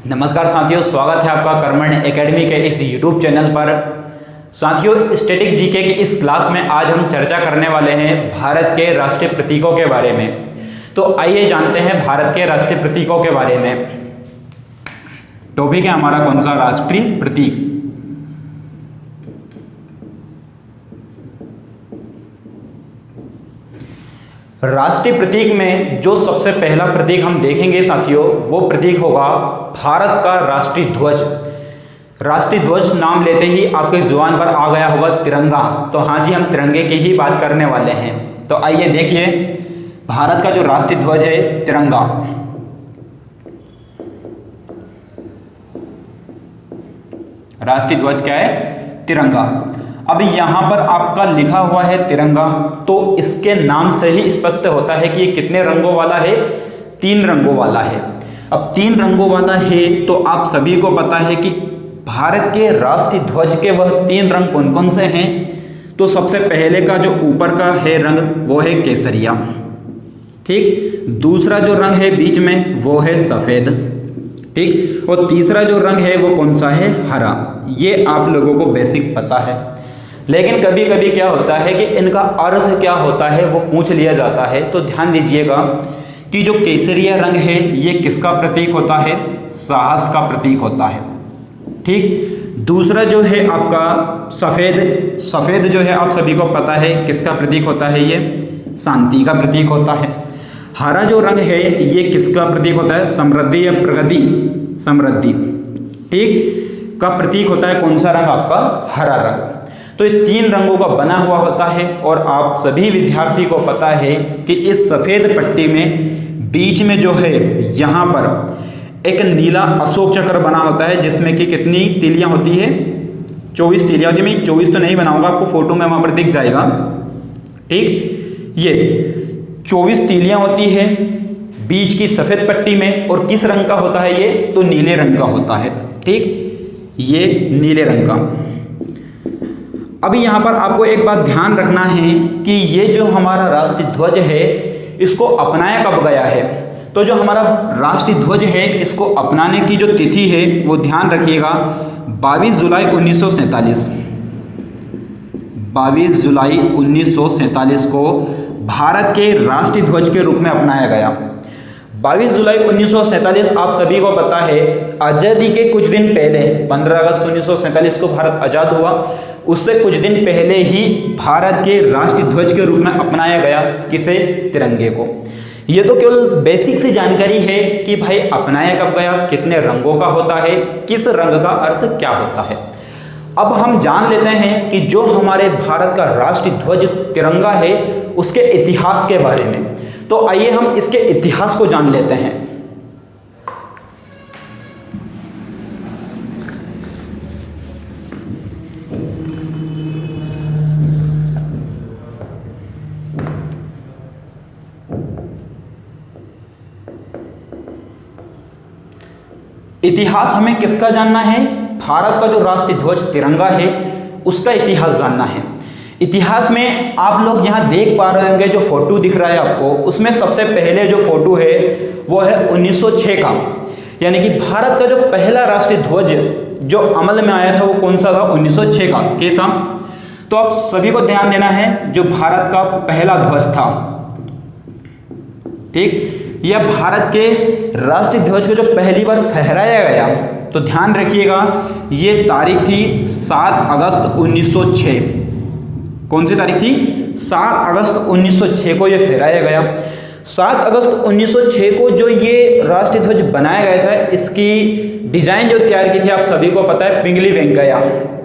नमस्कार साथियों, स्वागत है आपका कर्मण्य एकेडमी के इस यूट्यूब चैनल पर। साथियों, स्टैटिक जीके के इस क्लास में आज हम चर्चा करने वाले हैं भारत के राष्ट्रीय प्रतीकों के बारे में। तो आइए जानते हैं भारत के राष्ट्रीय प्रतीकों के बारे में। टॉपिक है हमारा कौन सा? राष्ट्रीय प्रतीक। राष्ट्रीय प्रतीक में जो सबसे पहला प्रतीक हम देखेंगे साथियों, वो प्रतीक होगा भारत का राष्ट्रीय ध्वज। राष्ट्रीय ध्वज नाम लेते ही आपके जुबान पर आ गया होगा तिरंगा। तो हाँ जी, हम तिरंगे की ही बात करने वाले हैं। तो आइए देखिए, भारत का जो राष्ट्रीय ध्वज है तिरंगा। राष्ट्रीय ध्वज क्या है? तिरंगा। अब यहां पर आपका लिखा हुआ है तिरंगा, तो इसके नाम से ही स्पष्ट होता है कि ये कितने रंगों वाला है? 3 रंगों वाला है। अब 3 रंगों वाला है तो आप सभी को पता है कि भारत के राष्ट्रीय ध्वज के वह 3 रंग कौन कौन से हैं। तो सबसे पहले का जो ऊपर का है रंग वो है केसरिया, ठीक। दूसरा जो रंग है बीच में वो है सफेद, ठीक। और तीसरा जो रंग है वो कौन सा है? हरा। ये आप लोगों को बेसिक पता है, लेकिन कभी कभी क्या होता है कि इनका अर्थ क्या होता है वो पूछ लिया जाता है। तो ध्यान दीजिएगा कि जो केसरिया रंग है ये किसका प्रतीक होता है? साहस का प्रतीक होता है, ठीक। दूसरा जो है आपका सफेद, सफेद जो है आप सभी को पता है किसका प्रतीक होता है? ये शांति का प्रतीक होता है। हरा जो रंग है ये किसका प्रतीक होता है? समृद्धि या प्रगति, समृद्धि, ठीक, का प्रतीक होता है। कौन सा रंग आपका? हरा रंग। तो ये 3 रंगों का बना हुआ होता है और आप सभी विद्यार्थी को पता है कि इस सफेद पट्टी में बीच में जो है यहाँ पर एक नीला अशोक चक्र बना होता है, जिसमें कि कितनी तीलियां होती है? 24 तीलियां होती है। मैं 24 तो नहीं बनाऊंगा, आपको फोटो में वहां पर दिख जाएगा, ठीक। ये 24 तीलियां होती है बीच की सफेद पट्टी में। और किस रंग का होता है ये? तो नीले रंग का होता है, ठीक। ये नीले रंग का। अभी यहाँ पर आपको एक बात ध्यान रखना है कि ये जो हमारा राष्ट्रीय ध्वज है इसको अपनाया कब गया है? तो जो हमारा राष्ट्रीय ध्वज है इसको अपनाने की जो तिथि है वो ध्यान रखिएगा, 22 जुलाई 1947। 22 जुलाई 1947 को भारत के राष्ट्रीय ध्वज के रूप में अपनाया गया। 22 जुलाई 1947 आप सभी को पता है आज़ादी के कुछ दिन पहले, 15 अगस्त 1947 को भारत आज़ाद हुआ। उससे कुछ दिन पहले ही भारत के राष्ट्रीय ध्वज के रूप में अपनाया गया। किसे? तिरंगे को। ये तो केवल बेसिक सी जानकारी है कि भाई अपनाया कब गया, कितने रंगों का होता है, किस रंग का अर्थ क्या होता है। अब हम जान लेते हैं कि जो हमारे भारत का राष्ट्रीय ध्वज तिरंगा है उसके इतिहास के बारे में। तो आइए हम इसके इतिहास को जान लेते हैं। इतिहास हमें किसका जानना है? भारत का जो राष्ट्रीय ध्वज तिरंगा है उसका इतिहास जानना है। इतिहास में आप लोग यहाँ देख पा रहे होंगे जो फोटो दिख रहा है आपको, उसमें सबसे पहले जो फोटो है वो है 1906 का। यानी कि भारत का जो पहला राष्ट्रीय ध्वज जो अमल में आया था वो कौन सा था? 1906 का। कैसा? तो आप सभी को ध्यान देना है, जो भारत का पहला ध्वज था, ठीक, यह भारत के राष्ट्रीय ध्वज को जो पहली बार फहराया गया, तो ध्यान रखिएगा ये तारीख थी 7 अगस्त 1906। कौन सी तारीख थी? 7 अगस्त 1906 को यह फहराया गया। 7 अगस्त 1906 को जो ये राष्ट्रीय ध्वज बनाया गया था, इसकी डिजाइन जो तैयार की थी आप सभी को पता है पिंगली वेंकैया।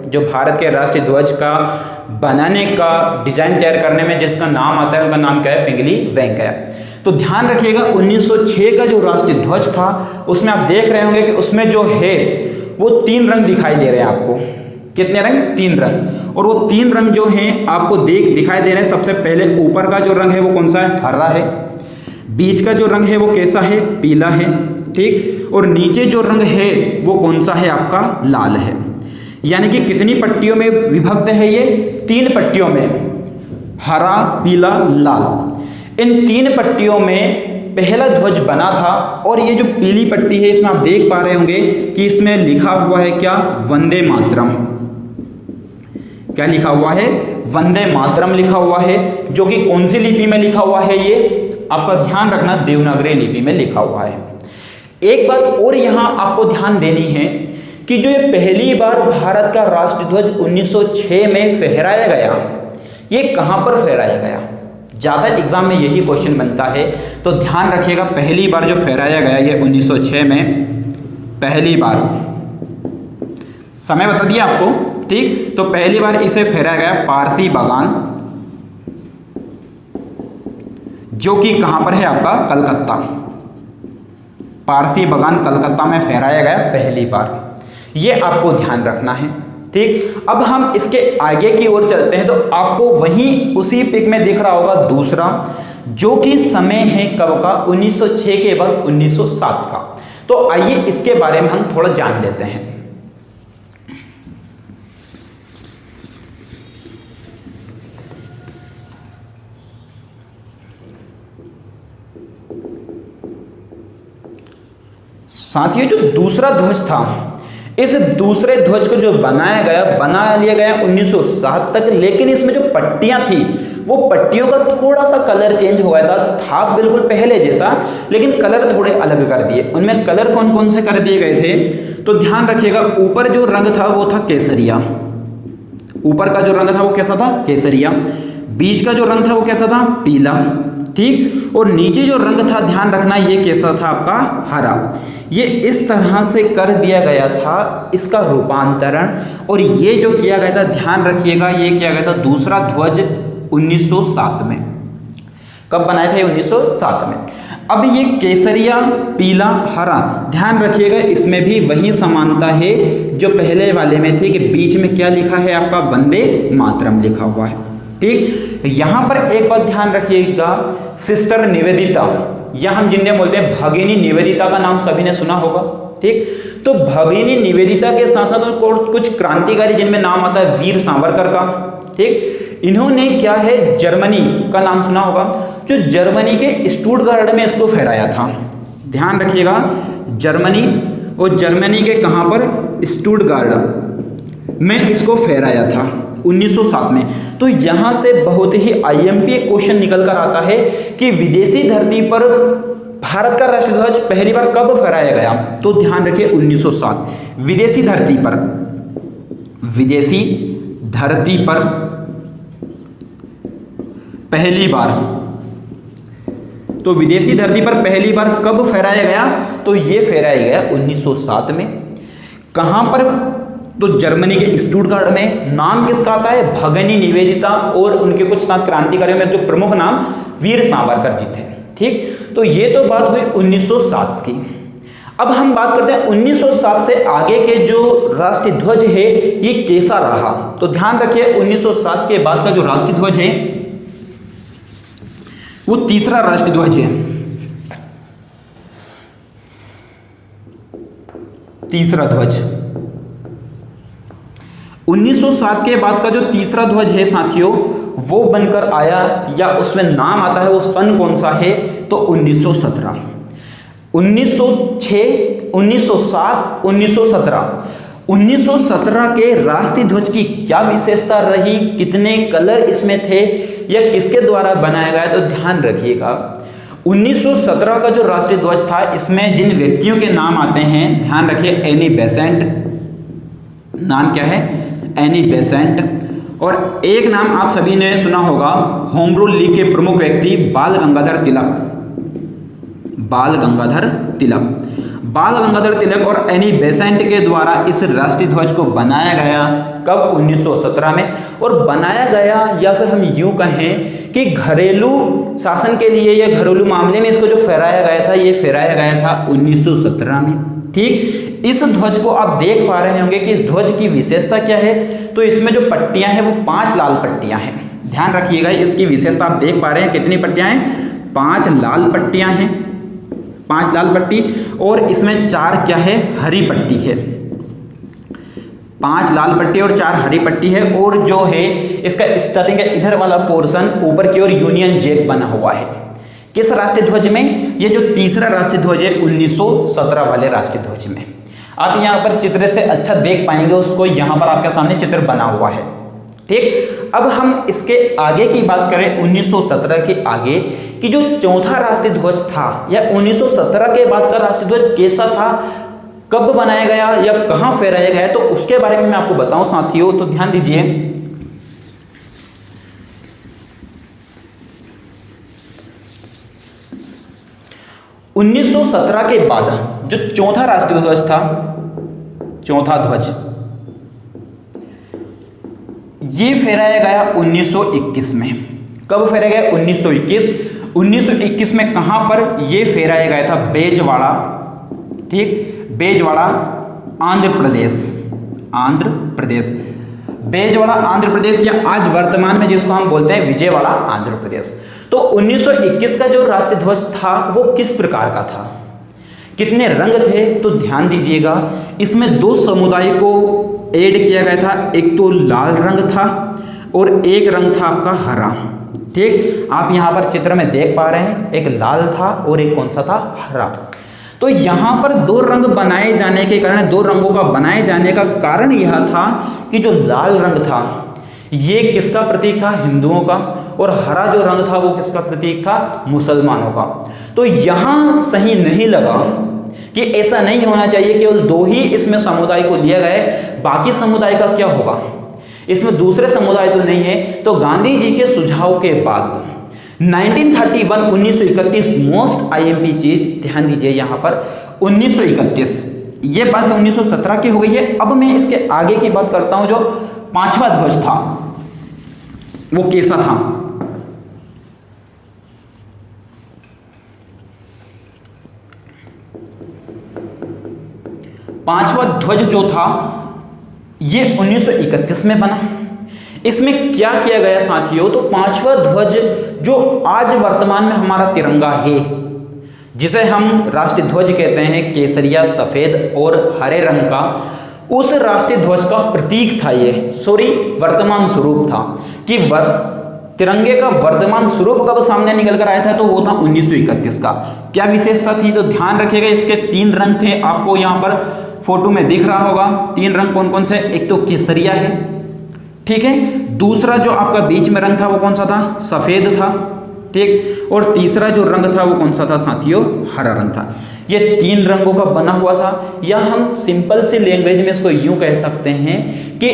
जो भारत के राष्ट्रीय ध्वज का बनाने का डिजाइन तैयार करने में जिसका नाम आता है उनका नाम क्या है? पिंगली वेंकैया। तो ध्यान रखिएगा 1906 का जो राष्ट्रीय ध्वज था उसमें आप देख रहे होंगे कि उसमें जो है वो 3 रंग दिखाई दे रहे हैं आपको। कितने रंग? 3 रंग। और वो 3 रंग जो हैं आपको दिखाई दे रहे हैं। सबसे पहले ऊपर का जो रंग है वो कौन सा है? हरा है। बीच का जो रंग है वो कैसा है? पीला है, ठीक। और नीचे जो रंग है वो कौन सा है? आपका लाल है। यानी कि कितनी पट्टियों में विभक्त है ये? 3 पट्टियों में, हरा, पीला, लाल। इन 3 पट्टियों में पहला ध्वज बना था। और ये जो पीली पट्टी है इसमें आप देख पा रहे होंगे कि इसमें लिखा हुआ है क्या, वंदे मातरम। क्या लिखा हुआ है, वंदे मातरम लिखा हुआ है, जो कि कौन सी लिपि में लिखा हुआ है, ये आपका ध्यान रखना देवनागरी लिपि में लिखा हुआ है। एक बात और यहां आपको ध्यान देनी है कि जो ये पहली बार भारत का राष्ट्रध्वज 1906 में फहराया गया, ये कहां पर फहराया गया, ज्यादा एग्जाम में यही क्वेश्चन बनता है, तो ध्यान रखिएगा। पहली बार जो फहराया गया ये 1906 में पहली बार, समय बता दिया आपको, ठीक। तो पहली बार इसे फहराया गया पारसी बागान, जो कि कहां पर है आपका, कलकत्ता। पारसी बागान कलकत्ता में फहराया गया पहली बार, ये आपको ध्यान रखना है, ठीक। अब हम इसके आगे की ओर चलते हैं, तो आपको वहीं उसी पिक में दिख रहा होगा दूसरा, जो कि समय है कब का, 1906 के बाद 1907 का। तो आइए इसके बारे में हम थोड़ा जान लेते हैं। साथियों, जो दूसरा ध्वज था, इस दूसरे ध्वज को जो बना लिया गया 1907 तक, लेकिन इसमें जो पट्टियां थी वो पट्टियों का थोड़ा सा कलर चेंज हो गया था बिल्कुल पहले जैसा, लेकिन कलर थोड़े अलग कर दिए। उनमें कलर कौन कौन से कर दिए गए थे, तो ध्यान रखिएगा। ऊपर जो रंग था वो था केसरिया, ऊपर का जो रंग था वो कैसा था, केसरिया। बीच का जो रंग था वो कैसा था, पीला, ठीक। और नीचे जो रंग था, ध्यान रखना, ये कैसा था आपका, हरा। ये इस तरह से कर दिया गया था इसका रूपांतरण, और ये जो किया गया था, ध्यान रखिएगा, ये किया गया था दूसरा ध्वज 1907 में। कब बनाया था ये, 1907 में। अब ये केसरिया, पीला, हरा, ध्यान रखिएगा, इसमें भी वही समानता है जो पहले वाले में थी कि बीच में क्या लिखा है आपका, वंदे मातरम लिखा हुआ है, ठीक। यहां पर एक बात ध्यान रखिएगा, सिस्टर निवेदिता, या हम जिन्हें बोलते हैं भगिनी निवेदिता का नाम सभी ने सुना होगा, ठीक। तो भगिनी निवेदिता के साथ साथ कुछ क्रांतिकारी जिनमें नाम आता है वीर सावरकर का, ठीक। इन्होंने क्या है, जर्मनी का नाम सुना होगा, जो जर्मनी के स्टुटगार्ट में इसको फहराया था। ध्यान रखिएगा, जर्मनी, और जर्मनी के कहां पर, स्टुटगार्ट में इसको फहराया था 1907 में। तो यहां से बहुत ही आईएमपी क्वेश्चन निकल कर आता है कि विदेशी धरती पर भारत का राष्ट्रध्वज पहली बार कब फहराया गया, तो ध्यान रखिए 1907। विदेशी धरती पर, विदेशी धरती पर पहली बार, तो विदेशी धरती पर पहली बार कब फहराया गया, तो ये फहराया गया 1907 में। कहां पर, तो जर्मनी के स्टुटगार्ट में। नाम किसका आता है, भगिनी निवेदिता, और उनके कुछ साथ क्रांतिकारियों में जो प्रमुख नाम वीर सावरकर जी थे, ठीक। तो ये तो बात हुई 1907 की। अब हम बात करते हैं 1907 से आगे के जो राष्ट्रीय ध्वज है ये कैसा रहा। तो ध्यान रखिए 1907 के बाद का जो राष्ट्रीय ध्वज है वो तीसरा राष्ट्रीय ध्वज है। तीसरा ध्वज 1907 के बाद का जो तीसरा ध्वज है साथियों वो बनकर आया, या उसमें नाम आता है वो सन कौन सा है, तो 1917, 1906, 1907, 1917। 1917 के राष्ट्रीय ध्वज की क्या विशेषता रही, कितने कलर इसमें थे, या किसके द्वारा बनाया गया, तो ध्यान रखिएगा 1917 का जो राष्ट्रीय ध्वज था इसमें जिन व्यक्तियों के नाम आते हैं, ध्यान रखिए, एनी बेसेंट, नाम क्या है, एनी बेसेंट। और एक नाम आप सभी ने सुना होगा, होम रूल लीग के प्रमुख व्यक्ति बाल गंगाधर तिलक, बाल गंगाधर तिलक, बाल गंगाधर तिलक और एनी बेसेंट के द्वारा इस राष्ट्रीय ध्वज को बनाया गया। कब, 1917 में। और बनाया गया, या फिर हम यूं कहें कि घरेलू शासन के लिए या घरेलू मामले में इसको जो फहराया गया था, ये फहराया गया था 1917 में, ठीक। इस ध्वज को आप देख पा रहे होंगे कि इस ध्वज की विशेषता क्या है, तो इसमें जो पट्टियां हैं वो 5 लाल पट्टियां हैं। ध्यान रखिएगा, इसकी विशेषता आप देख पा रहे हैं, कितनी पट्टियां हैं, 5 लाल पट्टियां हैं, 5 लाल पट्टी, और इसमें 4 क्या है, हरी पट्टी है। 5 लाल पट्टी और 4 हरी पट्टी है। और जो है इसका स्टार्टिंग का इधर वाला पोर्शन ऊपर की ओर यूनियन जैक बना हुआ है। किस राष्ट्रीय ध्वज में? ये जो तीसरा राष्ट्रीय ध्वज है 1917 वाले राष्ट्रीय ध्वज में। आप यहाँ पर चित्र से अच्छा देख पाएंगे उसको, यहाँ पर आपके सामने चित्र बना हुआ है। ठीक, अब हम इसके आगे की बात करें 1917 के आगे कि जो चौथा राष्ट्रीय ध्वज था या 1917 के बाद का राष्ट्रीय ध्वज कैसा था, कब बनाया गया या कहां फहराया गया, तो उसके बारे में मैं आपको बताऊं साथियों। तो ध्यान दीजिए, (1917) के बाद जो चौथा राष्ट्रीय ध्वज था, चौथा ध्वज, ये फहराया गया 1921 में। कब फहराया गया? 1921 में कहां पर ये फहराया गया था? बेजवाड़ा। ठीक, बेजवाड़ा आंध्र प्रदेश, बेजवाड़ा आंध्र प्रदेश, या आज वर्तमान में जिसको हम बोलते हैं विजयवाड़ा आंध्र प्रदेश। तो 1921 का जो राष्ट्रीय ध्वज था वो किस प्रकार का था, कितने रंग थे? तो ध्यान दीजिएगा, इसमें दो समुदाय को ऐड किया गया था, एक तो लाल रंग था और एक रंग था आपका हरा। ठीक, आप यहां पर चित्र में देख पा रहे हैं, एक लाल था और एक कौन सा था? हरा। तो यहां पर दो रंग बनाए जाने के कारण, दो रंगों का बनाए जाने का कारण यह था कि जो लाल रंग था ये किसका प्रतीक था? हिंदुओं का, और हरा जो रंग था वो किसका प्रतीक था? मुसलमानों का। तो यहां सही नहीं लगा कि ऐसा नहीं होना चाहिए, केवल दो ही इसमें समुदाय को लिया गया, बाकी समुदाय का क्या होगा, इसमें दूसरे समुदाय तो नहीं है। तो गांधी जी के सुझाव के बाद 1931 मोस्ट आईएमपी चीज, ध्यान दीजिए यहां पर 1931, ये बात है 1917 की हो गई है। अब मैं इसके आगे की बात करता हूं, जो पांचवा ध्वज था वो कैसा था? पांचवा ध्वज जो था ये 1931 में बना। इसमें क्या किया गया साथियों? तो पांचवा ध्वज जो आज वर्तमान में हमारा तिरंगा है, जिसे हम राष्ट्रीय ध्वज कहते हैं, केसरिया, सफेद और हरे रंग का, उस राष्ट्रीय ध्वज का प्रतीक था ये, वर्तमान स्वरूप था। कि तिरंगे का वर्तमान स्वरूप कब सामने निकल कर आया था? तो वो था 1931 का। क्या विशेषता थी? तो ध्यान रखिएगा, इसके तीन रंग थे, आपको यहाँ पर फोटो में दिख रहा होगा। तीन रंग कौन कौन से? एक तो केसरिया है, ठीक है, दूसरा जो आपका बीच में रंग था वो कौन सा था? सफेद था, ठीक, और तीसरा जो रंग था वो कौन सा था साथियों? हरा रंग था। ये तीन रंगों का बना हुआ था, या हम सिंपल सी लैंग्वेज में इसको यूं कह सकते हैं कि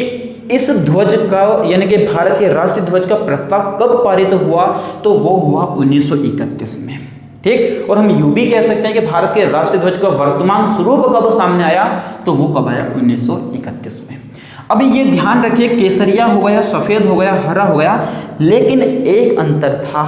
इस ध्वज का, यानी कि भारत के राष्ट्रीय ध्वज का प्रस्ताव कब पारित हुआ? तो वो हुआ 1931 में। ठीक, और हम यूं भी कह सकते हैं कि भारत के राष्ट्रीय ध्वज का वर्तमान स्वरूप कब सामने आया? तो वो कब आया? 1931 में। अब ये ध्यान रखिए, केसरिया हो गया, सफेद हो गया, हरा हो गया, लेकिन एक अंतर था।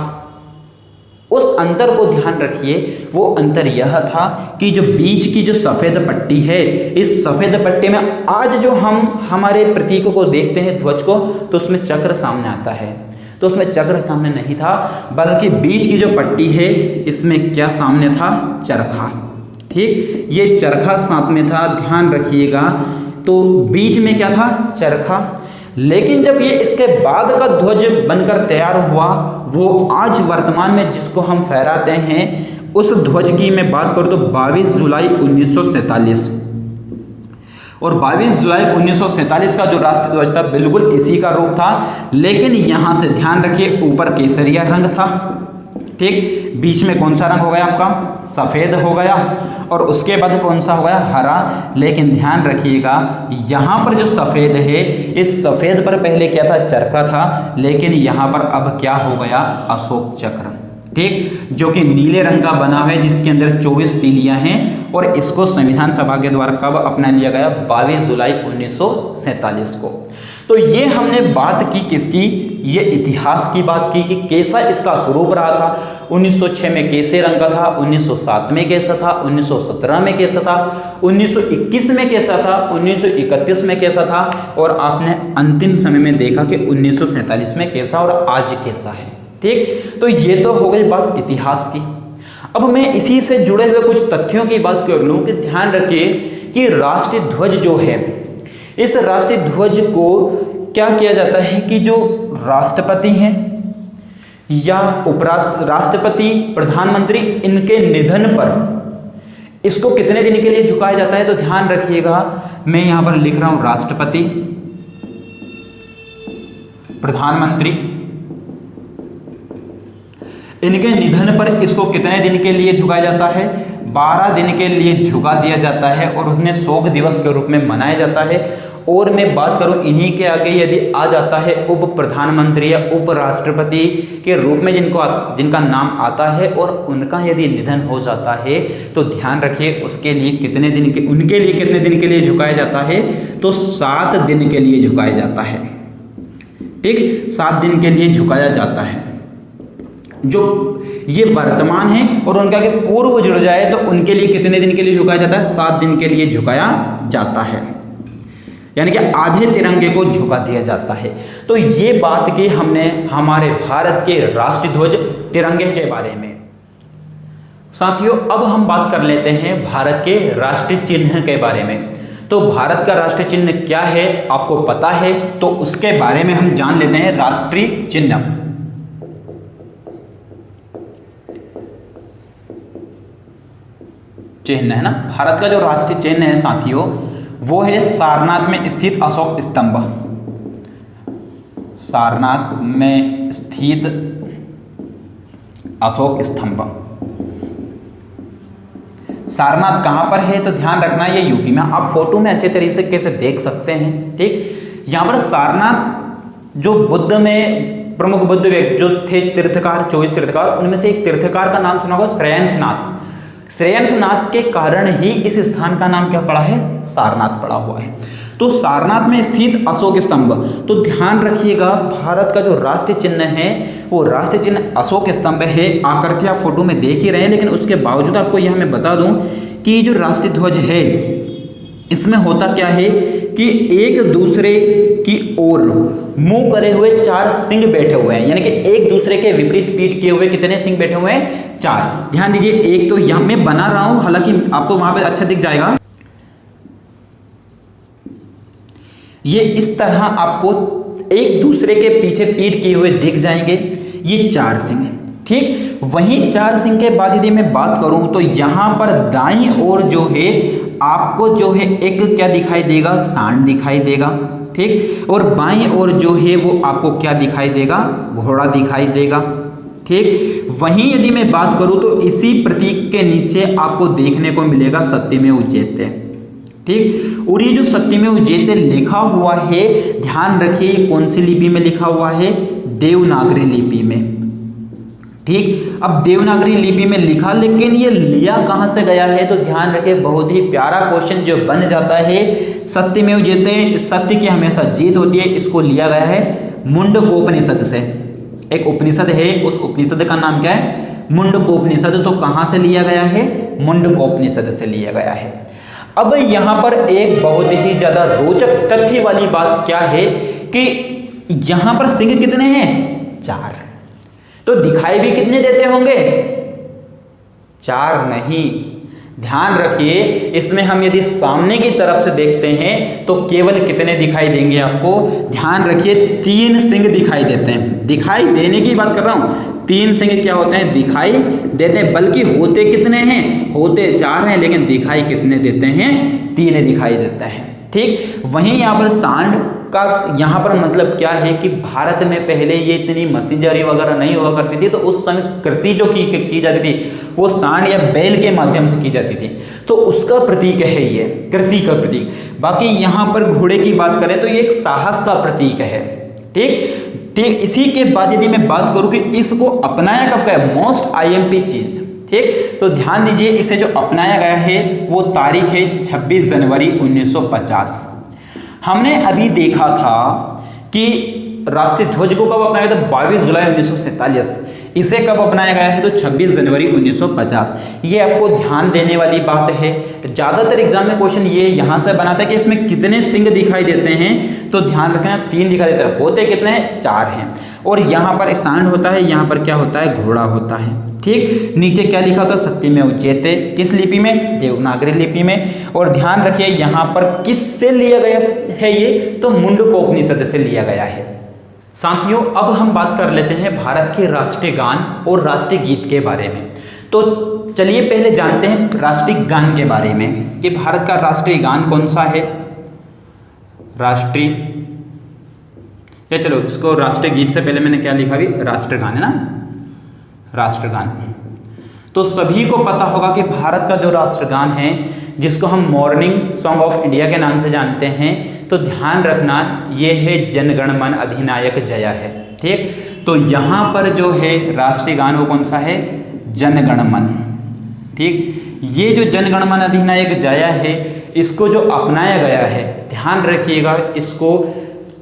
उस अंतर को ध्यान रखिए, वो अंतर यह था कि जो बीच की जो सफेद पट्टी है, इस सफेद पट्टी में आज जो हम हमारे प्रतीकों को देखते हैं, ध्वज को, तो उसमें चक्र सामने आता है। तो उसमें चक्र सामने नहीं था, बल्कि बीच की जो पट्टी है इसमें क्या सामने था? चरखा। ठीक, ये चरखा साथ में था, ध्यान रखिएगा। तो बीच में क्या था? चरखा। लेकिन जब ये इसके बाद का ध्वज बनकर तैयार हुआ, वो आज वर्तमान में जिसको हम फहराते हैं, उस ध्वज की मैं बात करूं तो 22 जुलाई 1947, और 22 जुलाई 1947 का जो राष्ट्रीय ध्वज था बिल्कुल इसी का रूप था। लेकिन यहां से ध्यान रखिए, ऊपर केसरिया रंग था, ठीक, बीच में कौन सा रंग हो गया आपका? सफेद हो गया, और उसके बाद कौन सा हो गया? हरा। लेकिन ध्यान रखिएगा, यहाँ पर जो सफेद है, इस सफेद पर पहले क्या था? चरखा था, लेकिन यहाँ पर अब क्या हो गया? अशोक चक्र, ठीक, जो कि नीले रंग का बना हुआ है, जिसके अंदर 24 तीलियां हैं, और इसको संविधान सभा के द्वारा कब अपना लिया गया? 22 जुलाई 1947 को। तो ये हमने बात की किसकी? ये इतिहास की बात की कि कैसा इसका स्वरूप रहा था। 1906 में कैसे रंग का था, 1907 में कैसा था, 1917 में कैसा था, 1921 में कैसा था, 1931 में कैसा था, और आपने अंतिम समय में देखा कि 1947 में कैसा और आज कैसा है। ठीक, तो ये तो हो गई बात इतिहास की। अब मैं इसी से जुड़े हुए कुछ तथ्यों की बात कर लूँ कि ध्यान रखिए कि राष्ट्रीय ध्वज जो है, इस राष्ट्रीय ध्वज को क्या किया जाता है कि जो राष्ट्रपति हैं या राष्ट्रपति, प्रधानमंत्री, इनके निधन पर इसको कितने दिन के लिए झुकाया जाता है? तो ध्यान रखिएगा, मैं यहां पर लिख रहा हूं राष्ट्रपति, प्रधानमंत्री, इनके निधन पर इसको कितने दिन के लिए झुकाया जाता है? 12 दिन के लिए झुका दिया जाता है और उसने शोक दिवस के रूप में मनाया जाता है। और मैं बात करूं इन्हीं के आगे यदि आ जाता है उप प्रधानमंत्री या उपराष्ट्रपति के रूप में जिनका नाम आता है और उनका यदि निधन हो जाता है तो ध्यान रखिए उसके लिए उनके लिए कितने दिन के लिए झुकाया जाता है? तो 7 दिन के लिए झुकाया जाता है। ठीक, 7 दिन के लिए झुकाया जाता है। जो ये वर्तमान है और उनका के पूर्व जुड़ जाए तो उनके लिए कितने दिन के लिए झुकाया जाता है? 7 दिन के लिए झुकाया जाता है, यानी कि आधे तिरंगे को झुका दिया जाता है। तो ये बात की हमने हमारे भारत के राष्ट्रीय ध्वज तिरंगे के बारे में। साथियों, अब हम बात कर लेते हैं भारत के राष्ट्रीय चिन्ह के बारे में। तो भारत का राष्ट्रीय चिन्ह क्या है आपको पता है? तो उसके बारे में हम जान लेते हैं। राष्ट्रीय चिन्ह है ना, भारत का जो राष्ट्रीय चिन्ह है साथियों वो है सारनाथ में स्थित अशोक स्तंभ। सारनाथ में स्थित अशोक स्तंभ। सारनाथ कहां पर है? तो ध्यान रखना ये यूपी में, आप फोटो में अच्छे तरीके से देख सकते हैं। ठीक, यहां पर सारनाथ जो बुद्ध में प्रमुख बुद्ध व्यक्ति जो थे तीर्थकार, 24 तीर्थकार, उनमें से एक तीर्थकार का नाम सुना होगा श्रेयंसनाथ। श्रेयंसनाथ के कारण ही इस स्थान का नाम क्या पड़ा है? सारनाथ पड़ा हुआ है। तो सारनाथ में स्थित अशोक स्तंभ। तो ध्यान रखिएगा भारत का जो राष्ट्रीय चिन्ह है वो राष्ट्रीय चिन्ह अशोक स्तंभ है। आकृति आप फोटो में देख ही रहे हैं, लेकिन उसके बावजूद आपको यह मैं बता दूं कि जो राष्ट्रीय ध्वज है इसमें होता क्या है कि एक दूसरे की ओर मुंह करे हुए 4 सिंह बैठे हुए हैं, यानी कि एक दूसरे के विपरीत पीठ किए हुए कितने सिंह बैठे हुए हैं? 4। ध्यान दीजिए, एक तो यहां मैं बना रहा हूं, हालांकि आपको वहां पे अच्छा दिख जाएगा। ये इस तरह आपको एक दूसरे के पीछे पीठ किए हुए दिख जाएंगे, ये 4 सिंह। ठीक, वहीं 4 सिंह के बाद यदि मैं बात करूं तो यहां पर दाईं ओर जो है आपको जो है एक क्या दिखाई देगा? सांड दिखाई देगा। ठीक, और बाईं ओर जो है वो आपको क्या दिखाई देगा? घोड़ा दिखाई देगा। ठीक, वहीं यदि मैं बात करूं तो इसी प्रतीक के नीचे आपको देखने को मिलेगा सत्यमेव जयते। ठीक, और ये जो सत्यमेव जयते लिखा हुआ है, ध्यान रखिए ये कौन सी लिपि में लिखा हुआ है? देवनागरी लिपि में। ठीक, अब देवनागरी लिपि में लिखा, लेकिन ये लिया कहां से गया है? तो ध्यान रखिए बहुत ही प्यारा क्वेश्चन जो बन जाता है। सत्यमेव जयते, सत्य की हमेशा जीत होती है, इसको लिया गया है मुंडकोपनिषद से। एक उपनिषद है, उस उपनिषद का नाम क्या है? मुंडकोपनिषद। तो कहां से लिया गया है? मुंडकोपनिषद से लिया गया है। अब यहां पर एक बहुत ही ज्यादा रोचक तथ्य वाली बात क्या है कि यहां पर सिंह कितने हैं? 4। तो दिखाई भी कितने देते होंगे? 4 नहीं। ध्यान रखिए, इसमें हम यदि सामने की तरफ से देखते हैं तो केवल कितने दिखाई देंगे आपको? ध्यान रखिए 3 सिंह दिखाई देते हैं। दिखाई देने की बात कर रहा हूं, 3 सिंह क्या होते हैं? दिखाई देते हैं। बल्कि होते कितने हैं? होते 4 हैं, लेकिन दिखाई कितने देते हैं? 3 दिखाई देता है। ठीक, वहीं यहाँ पर सांड का यहाँ पर मतलब क्या है कि भारत में पहले ये इतनी मशीनरी वगैरह नहीं हुआ करती थी, तो उस समय कृषि जो की जाती थी वो सांड या बैल के माध्यम से की जाती थी, तो उसका प्रतीक है ये, कृषि का प्रतीक। बाकी यहाँ पर घोड़े की बात करें तो ये एक साहस का प्रतीक है। ठीक ठीक, इसी के बाद यदि मैं बात करूँ कि इसको अपनाया कब गया? मोस्ट IMP चीज। ठीक, तो ध्यान दीजिए इसे जो अपनाया गया है वो तारीख है 26 जनवरी 1950। हमने अभी देखा था कि राष्ट्रीय ध्वज को कब अपनाया था? 22 जुलाई 1947। इसे कब अपनाया गया है? तो 26 जनवरी 1950। ये आपको ध्यान देने वाली बात है। ज़्यादातर एग्जाम में क्वेश्चन ये यहाँ से बनाता है कि इसमें कितने सिंह दिखाई देते हैं, तो ध्यान रखना 3 दिखाई देता है। होते कितने हैं? 4 हैं। और यहाँ पर सांड होता है, यहाँ पर क्या होता है? घोड़ा होता है। ठीक, नीचे क्या लिखा होता? सत्यमेव जयते। किस लिपि में? देवनागरी लिपि में। और ध्यान रखिए यहाँ पर किससे लिया गया है? ये तो मुंडकोपनिषद से लिया गया है। साथियों अब हम बात कर लेते हैं भारत के राष्ट्रीय गान और राष्ट्रीय गीत के बारे में। तो चलिए पहले जानते हैं राष्ट्रीय गान के बारे में कि भारत का राष्ट्रीय गान कौन सा है। राष्ट्रीय, या चलो इसको राष्ट्रीय गीत से पहले मैंने क्या लिखा भी, राष्ट्रगान है ना, राष्ट्रगान। तो सभी को पता होगा कि भारत का जो राष्ट्रगान है जिसको हम मॉर्निंग सॉन्ग ऑफ इंडिया के नाम से जानते हैं, तो ध्यान रखना ये है जन गण मन अधिनायक जया है। ठीक, तो यहाँ पर जो है राष्ट्रीय गान वो कौन सा है, जन गण मन। ठीक, ये जो जन गण मन अधिनायक जया है इसको जो अपनाया गया है, ध्यान रखिएगा, इसको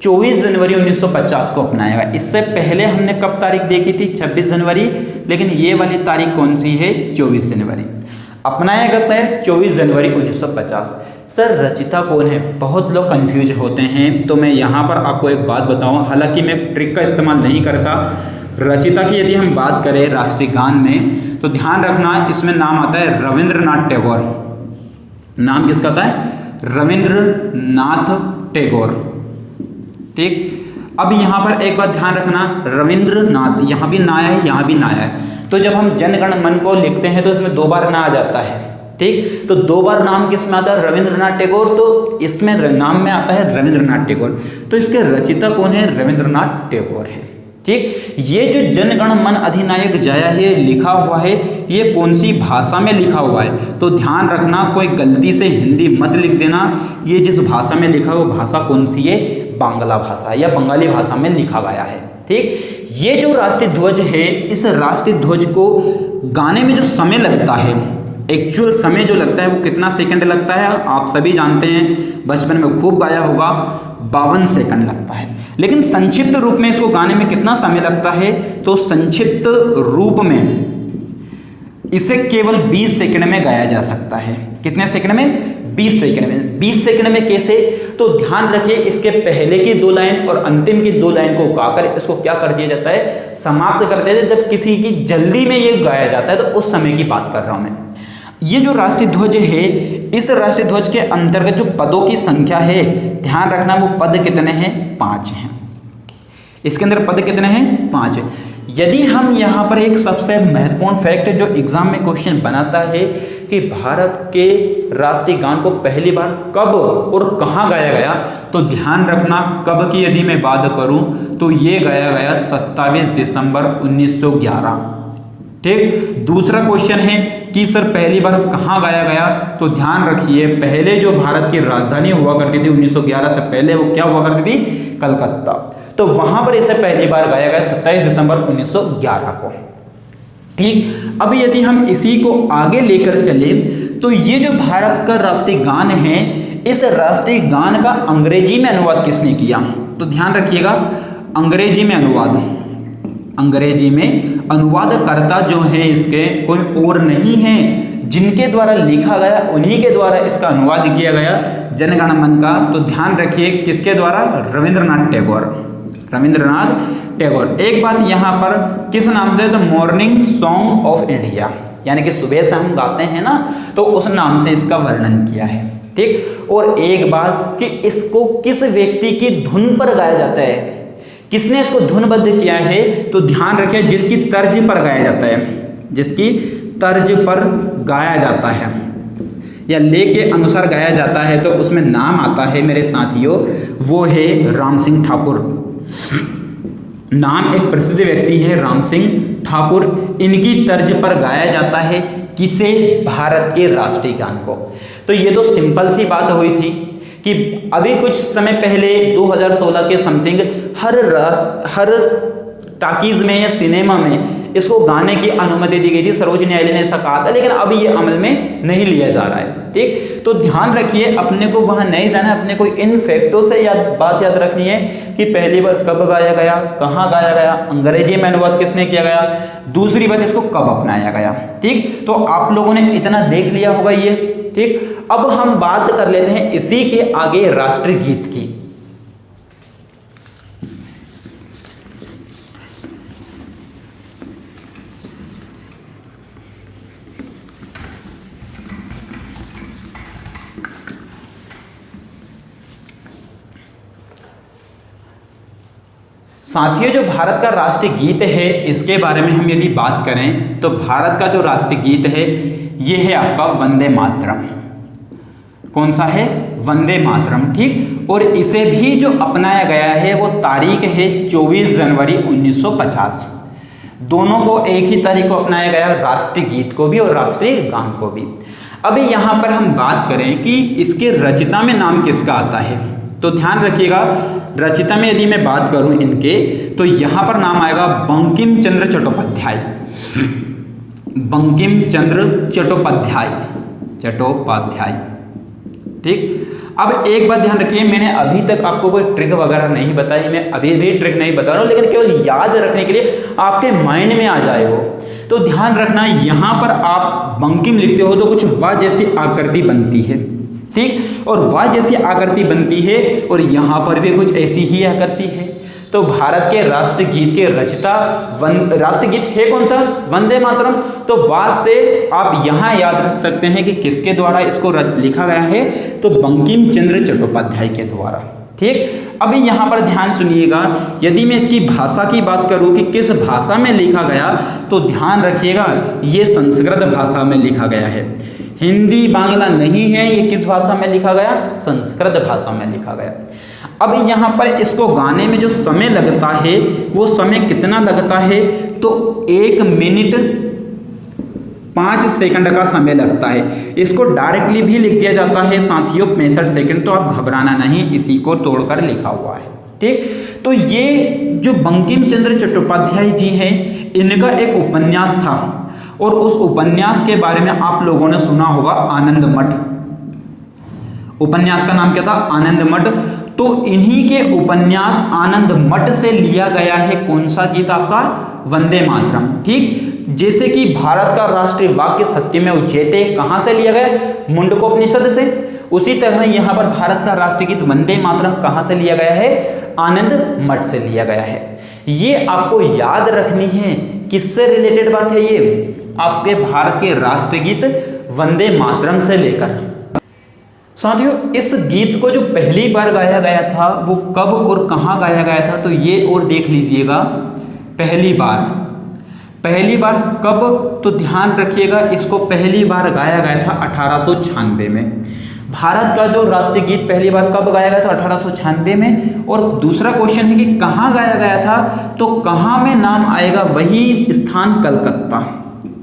24 जनवरी 1950 को अपनाया गया। इससे पहले हमने कब तारीख देखी थी, 26 जनवरी, लेकिन ये वाली तारीख कौन सी है, 24 जनवरी। अपनाया गया है 24 जनवरी 1950। सर रचिता कौन है, बहुत लोग कंफ्यूज होते हैं, तो मैं यहाँ पर आपको एक बात बताऊँ, हालांकि मैं ट्रिक का इस्तेमाल नहीं करता। रचिता की यदि हम बात करें राष्ट्रीय गान में, तो ध्यान रखना इसमें नाम आता है रविंद्रनाथ टैगोर। नाम किसका आता है, रविंद्रनाथ टैगोर। ठीक, अब यहाँ पर एक बात ध्यान रखना, रविंद्रनाथ, यहाँ भी नाया है, यहाँ भी नाया है, तो जब हम जन गण मन को लिखते हैं तो इसमें 2 बार ना आ जाता है। ठीक, तो 2 बार नाम किस में आता है, रविंद्रनाथ टैगोर, तो इसमें नाम में आता है रविंद्रनाथ टैगोर, तो इसके रचिता कौन है, रविंद्रनाथ टैगोर है। ठीक, ये जो जन गण मन अधिनायक जया है लिखा हुआ है, ये कौन सी भाषा में लिखा हुआ है, तो ध्यान रखना कोई गलती से हिंदी मत लिख देना। ये जिस भाषा में लिखा है वो भाषा कौन सी है, बांग्ला भाषा या बंगाली भाषा में लिखा गया है। ठीक, ये जो राष्ट्रीय ध्वज है, इस राष्ट्रीय ध्वज को गाने में जो समय लगता है, एक्चुअल समय जो लगता है वो कितना सेकंड लगता है, आप सभी जानते हैं, बचपन में खूब गाया होगा, 52 सेकंड लगता है। लेकिन संक्षिप्त रूप में इसको गाने में कितना समय लगता है, तो संक्षिप्त रूप में इसे केवल 20 सेकंड में गाया जा सकता है। कितने सेकंड में, 20 सेकंड में। 20 सेकंड में कैसे, तो ध्यान रखिए इसके पहले की 2 लाइन और अंतिम की 2 लाइन को गाकर इसको क्या कर दिया जाता है, समाप्त कर दिया जाता है। जब किसी की जल्दी में ये गाया जाता है तो उस समय की बात कर रहा हूं मैं। ये जो राष्ट्रीय ध्वज है, इस राष्ट्रीय ध्वज के अंतर्गत जो पदों की संख्या है, ध्यान रखना वो पद कितने हैं, 5 हैं। इसके अंदर पद कितने हैं, 5 है। यदि हम यहाँ पर एक सबसे महत्वपूर्ण फैक्ट जो एग्जाम में क्वेश्चन बनाता है कि भारत के राष्ट्रीय गान को पहली बार कब और कहाँ गाया गया, तो ध्यान रखना कब की यदि मैं बात करूं तो ये गाया गया 27 दिसंबर 1911। ठीक, दूसरा क्वेश्चन है कि सर पहली बार कहाँ गाया गया, तो ध्यान रखिए पहले जो भारत की राजधानी हुआ करती थी 1911 से पहले, वो क्या हुआ करती थी, कलकत्ता, तो वहां पर इसे पहली बार गाया गया 27 दिसंबर 1911 को। ठीक, अब यदि हम इसी को आगे लेकर चले तो ये जो भारत का राष्ट्रीय गान है, इस राष्ट्रीय गान का अंग्रेजी में अनुवाद किसने किया, तो ध्यान रखिएगा अंग्रेजी में अनुवाद, अंग्रेजी में अनुवादकर्ता जो है इसके कोई और नहीं है, जिनके द्वारा लिखा गया उन्हीं के द्वारा इसका अनुवाद किया गया जन गण मन का। तो ध्यान रखिए किसके द्वारा, रविंद्रनाथ टैगोर, रविंद्रनाथ टैगोर। एक बात यहाँ पर किस नाम से, तो मॉर्निंग सॉन्ग ऑफ इंडिया, यानी कि सुबह से हम गाते हैं ना, तो उस नाम से इसका वर्णन किया है। ठीक, और एक बात कि इसको किस व्यक्ति की धुन पर गाया जाता है, किसने इसको धुनबद्ध किया है, तो ध्यान रखिए जिसकी तर्ज पर गाया जाता है, जिसकी तर्ज पर गाया जाता है या ले के अनुसार गाया जाता है, तो उसमें नाम आता है मेरे साथियों, वो है राम सिंह ठाकुर। नाम एक प्रसिद्ध व्यक्ति है राम सिंह ठाकुर, इनकी तर्ज पर गाया जाता है किसे, भारत के राष्ट्रीय गान को। तो ये तो सिंपल सी बात हुई थी कि अभी कुछ समय पहले 2016 के समथिंग हर टाकीज में या सिनेमा में इसको गाने की अनुमति दी गई थी, सर्वोच्च न्यायालय ने ऐसा कहा था, लेकिन अब ये अमल में नहीं लिया जा रहा है। ठीक, तो ध्यान रखिए अपने को वहां नहीं जाना है, अपने को इन फैक्टों से बात याद रखनी है कि पहली बार कब गाया गया, कहाँ गाया गया, अंग्रेजी में अनुवाद किसने किया गया, दूसरी बात इसको कब अपनाया गया। ठीक, तो आप लोगों ने इतना देख लिया होगा ये। ठीक, अब हम बात कर लेते हैं इसी के आगे राष्ट्रीय गीत की। साथियों, जो भारत का राष्ट्रीय गीत है इसके बारे में हम यदि बात करें तो भारत का जो राष्ट्रीय गीत है ये है आपका वंदे मातरम। कौन सा है? वंदे मातरम। ठीक, और इसे भी जो अपनाया गया है वो तारीख है 24 जनवरी 1950। दोनों को एक ही तारीख को अपनाया गया, राष्ट्रीय गीत को भी और राष्ट्रीय गान को भी। अभी यहाँ पर हम बात करें कि इसके रचयिता में नाम किसका आता है, तो ध्यान रखिएगा, रचयिता में यदि मैं बात करूं इनके तो यहाँ पर नाम आएगा बंकिम चंद्र चट्टोपाध्याय। बंकिम चंद्र चट्टोपाध्याय। ठीक, अब एक बात ध्यान रखिए, मैंने अभी तक आपको कोई ट्रिक वगैरह नहीं बताई, मैं अभी भी ट्रिक नहीं बता रहा हूँ, लेकिन केवल याद रखने के लिए आपके माइंड में आ जाए वो। तो ध्यान रखना, यहाँ पर आप बंकिम लिखते हो तो कुछ वाह जैसी आकृति बनती है। ठीक, और वाह जैसी आकृति बनती है और यहाँ पर भी कुछ ऐसी ही आकृति है। तो भारत के राष्ट्रीय गीत के रचयिता राष्ट्रीय गीत है कौन सा? वंदे मातरम। तो वाह से आप यहाँ याद रख सकते हैं कि किसके द्वारा इसको लिखा गया है, तो बंकिम चंद्र चट्टोपाध्याय के द्वारा। ठीक, अभी यहाँ पर ध्यान सुनिएगा, यदि मैं इसकी भाषा की बात करूँ कि किस भाषा में लिखा गया, तो ध्यान रखिएगा ये संस्कृत भाषा में लिखा गया है, हिंदी बांग्ला नहीं है। ये किस भाषा में लिखा गया? संस्कृत भाषा में लिखा गया। अब यहाँ पर इसको गाने में जो समय लगता है वो समय कितना लगता है, तो 1 मिनट 5 सेकंड का समय लगता है। इसको डायरेक्टली भी लिख दिया जाता है साथियों 65 सेकंड, तो आप घबराना नहीं, इसी को तोड़कर लिखा हुआ है। ठीक, तो ये जो बंकिम चंद्र चट्टोपाध्याय जी हैं, इनका एक उपन्यास था और उस उपन्यास के बारे में आप लोगों ने सुना होगा, आनंद मठ। उपन्यास का नाम क्या था? आनंद मठ। तो इन्हीं के उपन्यास आनंद मठ से लिया गया है कौन सा गीत आपका? वंदे मातरम। ठीक, जैसे कि भारत का राष्ट्रीय वाक्य सत्यमेव जयते कहां से लिया गया? मुंडकोपनिषद से। उसी तरह यहां पर भारत का राष्ट्रीय गीत वंदे मातरम कहां से लिया गया है? आनंद मठ से लिया गया है। ये आपको याद रखनी है। किससे रिलेटेड बात है ये? आपके भारत के राष्ट्रीय गीत वंदे मातरम से लेकर। साथियों, इस गीत को जो पहली बार गाया गया था वो कब और कहां गाया गया था, तो ये और देख लीजिएगा। पहली बार कब, तो ध्यान रखिएगा, इसको पहली बार गाया गया था 1896 में। भारत का जो राष्ट्रीय गीत पहली बार कब गाया गया था? 1896 में। और दूसरा क्वेश्चन है कि कहाँ गाया गया था, तो कहाँ में नाम आएगा? वही स्थान कलकत्ता।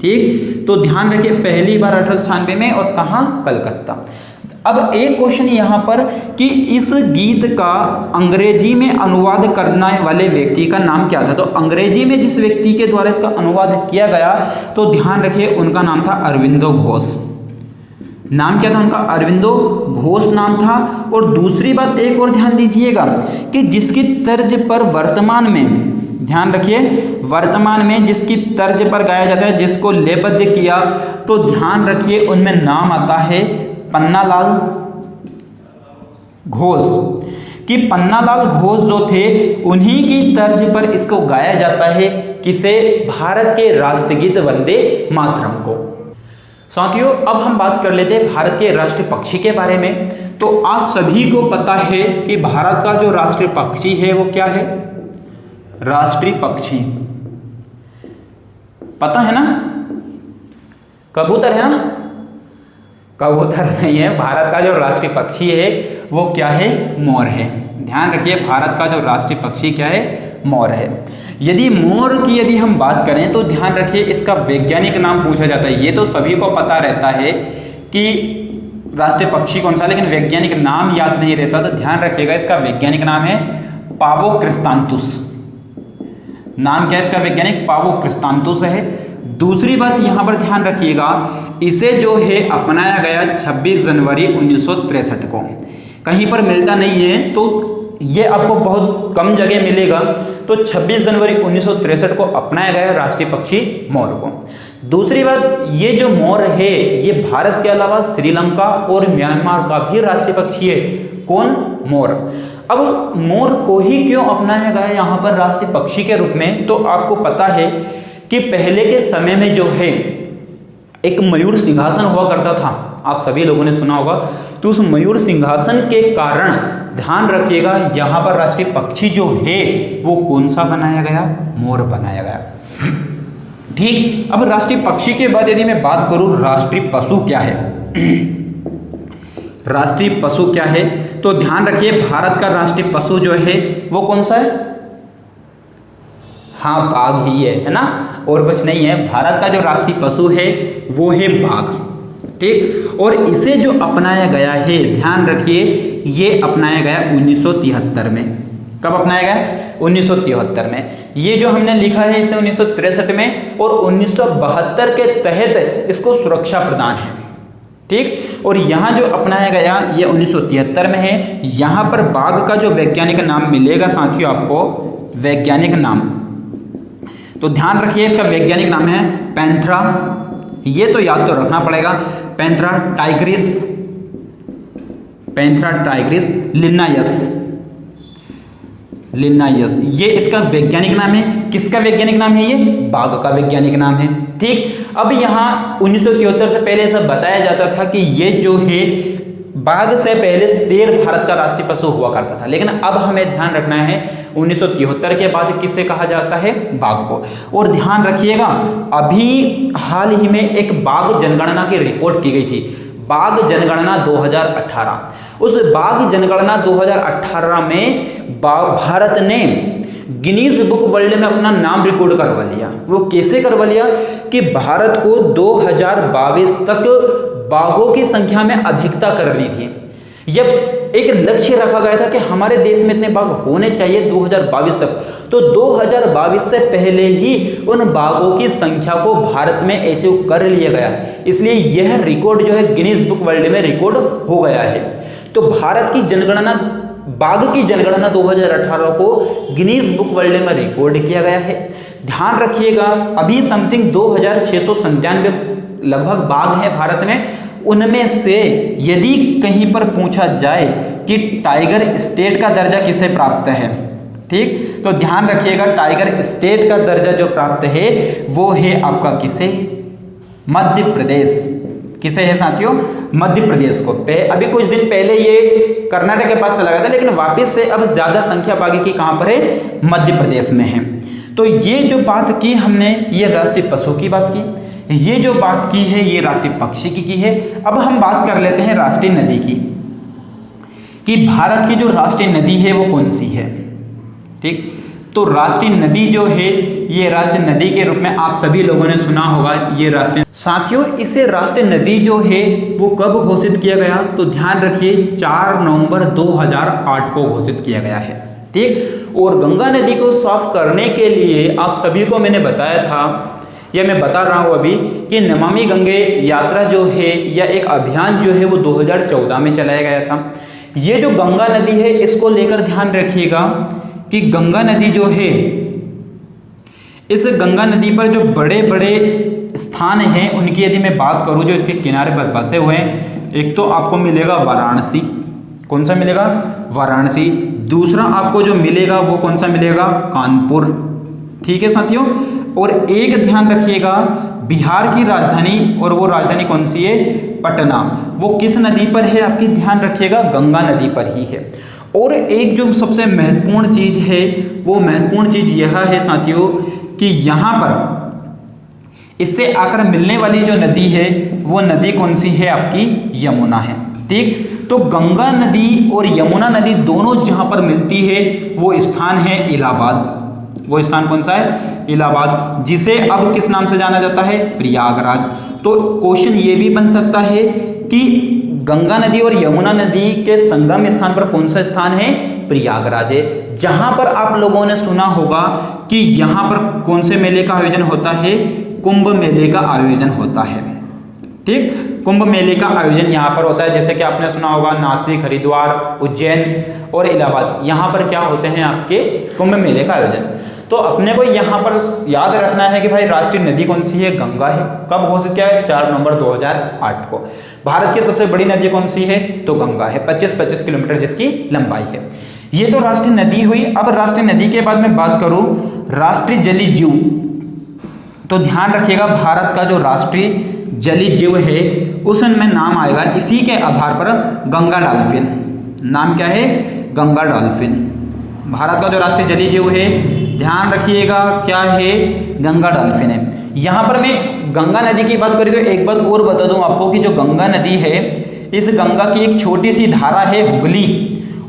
ठीक, तो ध्यान रखिए, पहली बार 1896 में और कहाँ? कलकत्ता। अब एक क्वेश्चन यहाँ पर कि इस गीत का अंग्रेजी में अनुवाद करने वाले व्यक्ति का नाम क्या था, तो अंग्रेजी में जिस व्यक्ति के द्वारा इसका अनुवाद किया गया, तो ध्यान रखिए उनका नाम था अरविंदो घोष। नाम क्या था उनका? अरविंदो घोष नाम था। और दूसरी बात एक और ध्यान दीजिएगा कि जिसकी तर्ज पर वर्तमान में, ध्यान रखिए, वर्तमान में जिसकी तर्ज पर गाया जाता है, जिसको लेबद्ध किया, तो ध्यान रखिए उनमें नाम आता है पन्नालाल घोष। कि पन्नालाल घोष जो थे उन्हीं की तर्ज पर इसको गाया जाता है। किसे? भारत के राष्ट्रीय गीत वंदे मातरम को। साथियों, अब हम बात कर लेते हैं भारत के राष्ट्रीय पक्षी के बारे में। तो आप सभी को पता है कि भारत का जो राष्ट्रीय पक्षी है वो क्या है? राष्ट्रीय पक्षी पता है ना? कबूतर है ना? कबूतर नहीं है। भारत का जो राष्ट्रीय पक्षी है वो क्या है? मोर है। ध्यान रखिए, भारत का जो राष्ट्रीय पक्षी क्या है? मोर है। यदि मोर की यदि हम बात करें तो ध्यान रखिए इसका वैज्ञानिक नाम पूछा जाता है। ये तो सभी को पता रहता है कि राष्ट्रीय पक्षी कौन सा, लेकिन वैज्ञानिक नाम याद नहीं रहता। तो ध्यान रखिएगा, इसका वैज्ञानिक नाम है पावो क्रिस्तांतुस। नाम क्या है इसका वैज्ञानिक? पावो क्रिस्तांतुस है। दूसरी बात यहाँ पर ध्यान रखिएगा, इसे जो है अपनाया गया 26 जनवरी 1963 को। कहीं पर मिलता नहीं है, तो ये आपको बहुत कम जगह मिलेगा। तो 26 जनवरी 1963 को अपनाया गया राष्ट्रीय पक्षी मोर को। दूसरी बात, ये जो मोर है ये भारत के अलावा श्रीलंका और म्यांमार का भी राष्ट्रीय पक्षी है। कौन? मोर। अब मोर को ही क्यों अपनाया गया यहाँ पर राष्ट्रीय पक्षी के रूप में, तो आपको पता है कि पहले के समय में जो है एक मयूर सिंहासन हुआ करता था, आप सभी लोगों ने सुना होगा। तो उस मयूर सिंहासन के कारण ध्यान रखिएगा यहाँ पर राष्ट्रीय पक्षी जो है वो कौन सा बनाया गया, मोर बनाया गया। ठीक, अब राष्ट्रीय पक्षी के बाद यदि मैं बात करूं राष्ट्रीय पशु क्या है, राष्ट्रीय पशु क्या है, तो ध्यान रखिए भारत का राष्ट्रीय पशु जो है वो कौन सा है, हाँ बाघ ही है ना, और कुछ नहीं है। भारत का जो राष्ट्रीय पशु है वो है बाघ। ठीक, और इसे जो अपनाया गया है, ध्यान रखिए ये अपनाया गया 1973 में। कब अपनाया गया? 1973 में। ये जो हमने लिखा है इसे 1963 में, और 1972 के तहत इसको सुरक्षा प्रदान है। ठीक, और यहाँ जो अपनाया गया ये 1973 में है। यहाँ पर बाघ का जो वैज्ञानिक नाम मिलेगा साथियों आपको, वैज्ञानिक नाम, तो ध्यान रखिए इसका वैज्ञानिक नाम है पैंथेरा, ये तो याद तो रखना पड़ेगा, पैंथेरा टाइग्रिस, पैंथेरा टाइग्रिस लिन्नायस, लिन्नायस ये इसका वैज्ञानिक नाम है। किसका वैज्ञानिक नाम है? ये बाघ का वैज्ञानिक नाम है। ठीक, अब यहाँ 1973 से पहले ऐसा बताया जाता था कि ये जो है बाघ से पहले शेर भारत का राष्ट्रीय पशु हुआ करता था, लेकिन अब हमें ध्यान रखना है 1973 के बाद किसे कहा जाता है? बाघ को। और ध्यान रखिएगा अभी हाल ही में एक बाघ जनगणना की रिपोर्ट की गई थी, बाघ जनगणना 2018। उस बाघ जनगणना 2018 में भारत ने गिनीज बुक वर्ल्ड में अपना नाम रिकॉर्ड करवा लिया। वो कैसे करवा लिया कि भारत को 2022 तक बाघों की संख्या में अधिकता कर ली थी। जब एक लक्ष्य रखा गया था कि हमारे देश में इतने बाघ होने चाहिए 2022 तक, तो 2022 से पहले ही उन बाघों की संख्या को भारत में अचीव कर लिया गया। इसलिए यह रिकॉर्ड जो है गिनीज बुक वर्ल्ड में रिकॉर्ड हो गया है। तो भारत की जनगणना, बाघ की जनगणना 2018 को गिनीज बुक वर्ल्ड में रिकॉर्ड किया गया है। ध्यान रखिएगा अभी समथिंग 2697 लगभग बाघ हैं भारत में। उनमें से यदि कहीं पर पूछा जाए कि टाइगर स्टेट का दर्जा किसे प्राप्त है, ठीक, तो ध्यान रखिएगा टाइगर स्टेट का दर्जा जो प्राप्त है वो है आपका किसे? मध्य प्रदेश। किसे है साथियों? मध्य प्रदेश को। अभी कुछ दिन पहले ये कर्नाटक के पास चला गया था, लेकिन वापस से अब ज्यादा संख्या बाघ की कहां पर है? मध्य प्रदेश में है। तो ये जो बात की हमने, ये राष्ट्रीय पशु की बात की, ये जो बात की है ये राष्ट्रीय पक्षी की है। अब हम बात कर लेते हैं राष्ट्रीय नदी की, कि भारत की जो राष्ट्रीय नदी है वो कौन सी है। ठीक, तो राष्ट्रीय नदी जो है ये राष्ट्रीय नदी के रूप में आप सभी लोगों ने सुना होगा, ये राष्ट्रीय। साथियों इसे राष्ट्रीय नदी जो है वो कब घोषित किया गया? तो ध्यान रखिए 4 नवंबर 2008 को घोषित किया गया है। ठीक, और गंगा नदी को साफ करने के लिए आप सभी को मैंने बताया था, या मैं बता रहा हूँ अभी, कि नमामि गंगे यात्रा जो है या एक अभियान जो है वो 2014 में चलाया गया था। ये जो गंगा नदी है इसको लेकर ध्यान रखिएगा कि गंगा नदी जो है, इस गंगा नदी पर जो बड़े बड़े स्थान हैं उनकी यदि मैं बात करूँ जो इसके किनारे पर बसे हुए हैं, एक तो आपको मिलेगा वाराणसी। कौन सा मिलेगा? वाराणसी। दूसरा आपको जो मिलेगा वो कौन सा मिलेगा? कानपुर। ठीक है साथियों, और एक ध्यान रखिएगा बिहार की राजधानी, और वो राजधानी कौन सी है? पटना। वो किस नदी पर है आपकी? ध्यान रखिएगा गंगा नदी पर ही है। और एक जो सबसे महत्वपूर्ण चीज है वो महत्वपूर्ण चीज यह है साथियों कि यहाँ पर इससे आकर मिलने वाली जो नदी है वो नदी कौन सी है? आपकी यमुना है। ठीक, तो गंगा नदी और यमुना नदी दोनों जहाँ पर मिलती है वो स्थान है इलाहाबाद। वो स्थान कौन सा है? इलाहाबाद, जिसे अब किस नाम से जाना जाता है? प्रयागराज। तो क्वेश्चन ये भी बन सकता है कि गंगा नदी और यमुना नदी के संगम स्थान पर कौन सा स्थान है? प्रयागराज है। जहां पर आप लोगों ने सुना होगा कि यहां पर कौन से मेले का आयोजन होता है? कुंभ मेले का आयोजन होता है। ठीक, कुंभ मेले का आयोजन यहाँ पर होता है। जैसे कि आपने सुना होगा नासिक, हरिद्वार, उज्जैन और इलाहाबाद, यहाँ पर क्या होते हैं? आपके कुंभ मेले का आयोजन। तो अपने को यहाँ पर याद रखना है कि भाई राष्ट्रीय नदी कौन सी है? गंगा है। कब घोषित किया है? 4 नवंबर 2008 को। भारत की सबसे बड़ी नदी कौन सी है? तो गंगा है, 25-25 किलोमीटर जिसकी लंबाई है। ये तो राष्ट्रीय नदी हुई। अब राष्ट्रीय नदी के बाद मैं बात करूं राष्ट्रीय जलीय जीव, तो ध्यान रखिएगा भारत का जो राष्ट्रीय जलीय जीव है उसमें नाम आएगा इसी के आधार पर गंगा डॉल्फिन। नाम क्या है? गंगा डॉल्फिन। भारत का जो राष्ट्रीय जलीय जीव है, ध्यान रखिएगा, क्या है? गंगा डॉल्फिन है। यहाँ पर मैं गंगा नदी की बात करी तो एक बात और बता दूं आपको कि जो गंगा नदी है, इस गंगा की एक छोटी सी धारा है हुगली,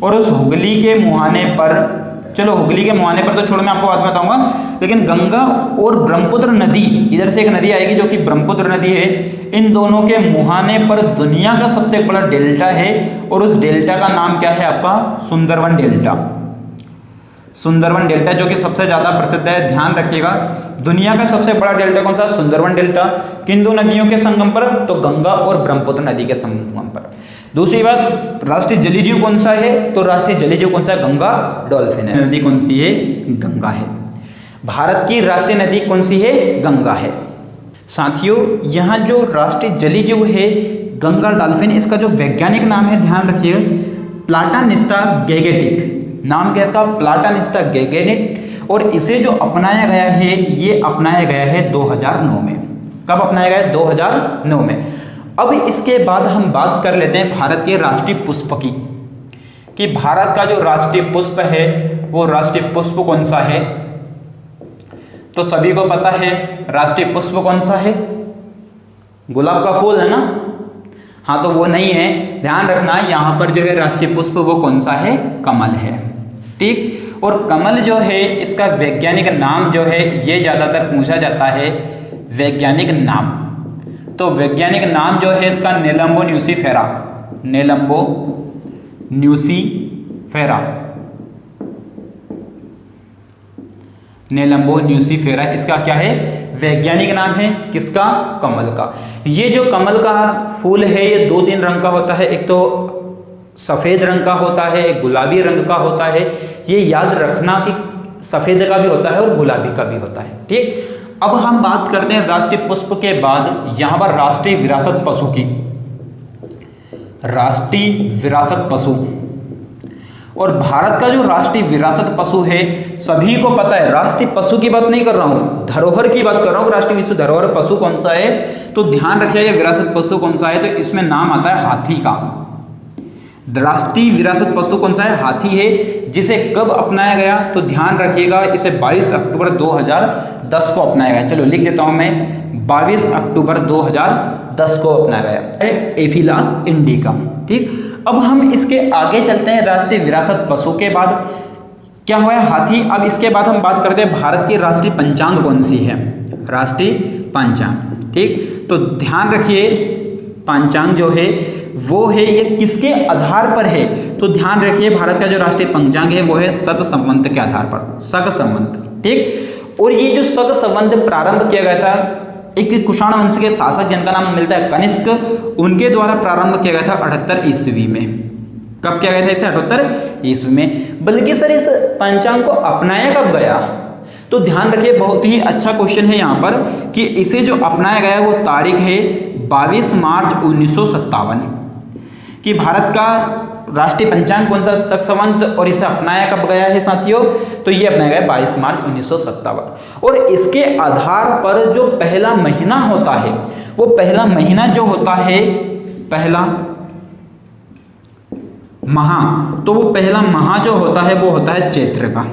और उस हुगली के मुहाने पर, चलो हुगली के मुहाने पर तो छोड़ मैं आपको बाद में बताऊंगा, लेकिन गंगा और ब्रह्मपुत्र नदी, इधर से एक नदी आएगी जो कि ब्रह्मपुत्र नदी है, इन दोनों के मुहाने पर दुनिया का सबसे बड़ा डेल्टा है, और उस डेल्टा का नाम क्या है आपका? सुंदरवन डेल्टा। सुंदरवन डेल्टा जो कि सबसे ज्यादा प्रसिद्ध है, ध्यान रखिएगा। दुनिया का सबसे बड़ा डेल्टा कौन सा? सुंदरवन डेल्टा। किन दो नदियों के संगम पर? तो गंगा और ब्रह्मपुत्र नदी के संगम पर। दूसरी बात, राष्ट्रीय जलीय जीव कौन सा है? तो राष्ट्रीय जलीय जीव कौन सा है? गंगा डॉल्फिन है। नदी कौन सी है? गंगा है। भारत की राष्ट्रीय नदी कौन सी है? गंगा है। साथियों, यहाँ जो राष्ट्रीय जलीय जीव है गंगा डॉल्फिन, इसका जो वैज्ञानिक नाम है, ध्यान रखिएगा, प्लाटानिस्टा गैगेटिक। नाम क्या है इसका? प्लाटानिस्टा गैगेटिक। और इसे जो अपनाया गया है, ये अपनाया गया है 2009 में। कब अपनाया गया है? 2009 में। अब इसके बाद हम बात कर लेते हैं भारत के राष्ट्रीय पुष्प की, कि भारत का जो राष्ट्रीय पुष्प है वो राष्ट्रीय पुष्प कौन सा है? तो सभी को पता है राष्ट्रीय पुष्प कौन सा है? गुलाब का फूल है ना? हाँ, तो वो नहीं है, ध्यान रखना। यहाँ पर जो है राष्ट्रीय पुष्प वो कौन सा है? कमल है। ठीक। और कमल जो है इसका वैज्ञानिक नाम जो है, ये ज्यादातर पूछा जाता है वैज्ञानिक नाम। तो वैज्ञानिक नाम जो है इसका नेलम्बो न्यूसीफेरा। नेलम्बो न्यूसीफेरा। नेलम्बो न्यूसीफेरा इसका क्या है? वैज्ञानिक नाम है। किसका? कमल का। ये जो कमल का फूल है ये 2-3 रंग का होता है, एक तो सफेद रंग का होता है, एक गुलाबी रंग का होता है। ये याद रखना कि सफेद का भी होता है और गुलाबी का भी होता है। ठीक। अब हम बात करते हैं राष्ट्रीय पुष्प के बाद यहाँ पर राष्ट्रीय विरासत पशु की। राष्ट्रीय विरासत पशु, और भारत का जो राष्ट्रीय विरासत पशु है सभी को पता है। राष्ट्रीय पशु की बात नहीं कर रहा हूं, धरोहर की बात कर रहा हूं। राष्ट्रीय विश्व धरोहर पशु कौन सा है? तो ध्यान रखिएगा विरासत पशु कौन सा है, तो इसमें नाम आता है हाथी का। राष्ट्रीय विरासत पशु कौन सा है? हाथी है। जिसे कब अपनाया गया? तो ध्यान रखिएगा, इसे 22 अक्टूबर 2010 को अपनाया गया। चलो लिख देता हूं मैं, 22 अक्टूबर 2010 को अपनाया गया है एफिलास इंडिका। ठीक। अब हम इसके आगे चलते हैं। राष्ट्रीय विरासत पशु के बाद क्या हुआ? हाथी। अब इसके बाद हम बात करते हैं भारत की राष्ट्रीय पंचांग कौन सी है? राष्ट्रीय पंचांग। ठीक। तो ध्यान रखिए, पंचांग जो है वो है, ये किसके आधार पर है? तो ध्यान रखिए, भारत का जो राष्ट्रीय पंचांग है वो है शक संवत के आधार पर। शक संवत। ठीक। और ये जो शक संवत प्रारंभ किया गया था, एक कुषाण वंश के शासक जिनका नाम मिलता है कनिष्क, उनके द्वारा प्रारंभ किया गया था 78 ईस्वी में। कब किया गया था इसे? 78 ईस्वी में। बल्कि सर इस पंचांग को अपनाया कब गया? तो ध्यान रखिए, बहुत ही अच्छा क्वेश्चन है यहाँ पर, कि इसे जो अपनाया गया वो तारीख है 22 मार्च 1957 कि भारत का राष्ट्रीय पंचांग कौन सा? शक संवत। और इसे अपनाया कब गया है साथियों? तो ये अपनाया गया 22 मार्च 1957। और इसके आधार पर जो पहला महीना होता है, वो पहला महीना जो होता है, पहला माह, तो वो पहला माह जो होता है वो होता है चैत्र का।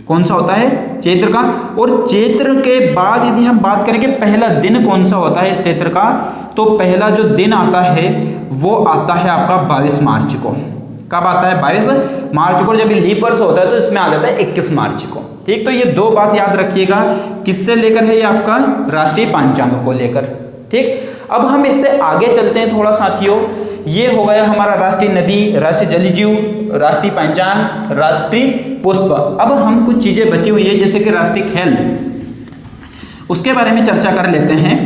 कौन सा होता है? चैत्र का। और चैत्र के बाद यदि हम बात करें कि पहला दिन कौन सा होता है चैत्र का, तो पहला जो दिन आता है वो आता है आपका 22 मार्च को। कब आता है? 22 मार्च को। जब लीप वर्ष होता है तो इसमें आ जाता है 21 मार्च को। ठीक। तो ये दो बात याद रखिएगा, किससे लेकर है? ये आपका राष्ट्रीय पंचांग को लेकर। ठीक। अब हम इससे आगे चलते हैं थोड़ा साथियों। ये हो गया हमारा राष्ट्रीय नदी, राष्ट्रीय जलीय जीव, राष्ट्रीय पंचांग, राष्ट्रीय पुष्प। अब हम कुछ चीजें बची हुई है जैसे कि राष्ट्रीय खेल, उसके बारे में चर्चा कर लेते हैं।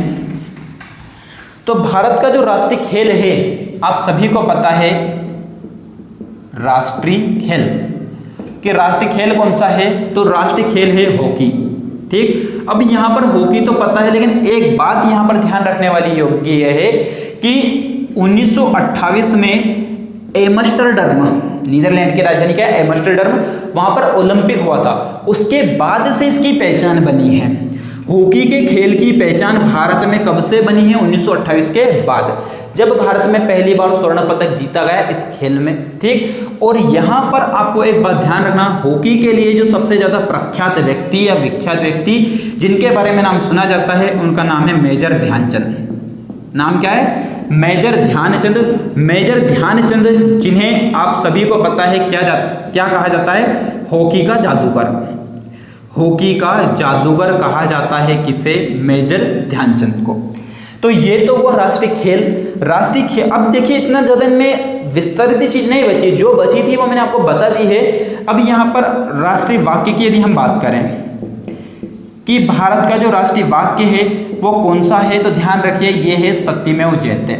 तो भारत का जो राष्ट्रीय खेल है आप सभी को पता है, राष्ट्रीय खेल कि राष्ट्रीय खेल कौन सा है? तो राष्ट्रीय खेल है हॉकी। ठीक। अब यहां पर हॉकी तो पता है, लेकिन एक बात यहां पर ध्यान रखने वाली योग्य यह है कि 1928 में एम्स्टर्डम, नीदरलैंड की राजधानी क्या है? एम्स्टर्डम, वहां पर ओलंपिक हुआ था। उसके बाद से इसकी पहचान बनी है। हॉकी के खेल की पहचान भारत में कब से बनी है? 1928 के बाद, जब भारत में पहली बार स्वर्ण पदक जीता गया इस खेल में। ठीक, और यहाँ पर आपको एक बात ध्यान रखना, हॉकी के लिए जो सबसे ज्यादा प्रख्यात व्यक्ति या विख्यात व्यक्ति जिनके बारे में नाम सुना जाता है उनका नाम है मेजर ध्यानचंद। नाम क्या है? मेजर ध्यानचंद। मेजर ध्यानचंद, जिन्हें आप सभी को पता है क्या कहा जाता है? हॉकी का जादूगर। हॉकी का जादूगर कहा जाता है किसे? मेजर ध्यानचंद को। तो ये तो वो राष्ट्रीय खेल। अब देखिए इतना ज्यादा इनमें विस्तारित चीज नहीं बची, जो बची थी वो मैंने आपको बता दी है। अब यहाँ पर राष्ट्रीय वाक्य की यदि हम बात करें कि भारत का जो राष्ट्रीय वाक्य है वो कौन सा है, तो ध्यान रखिए ये है सत्यमेव जयते।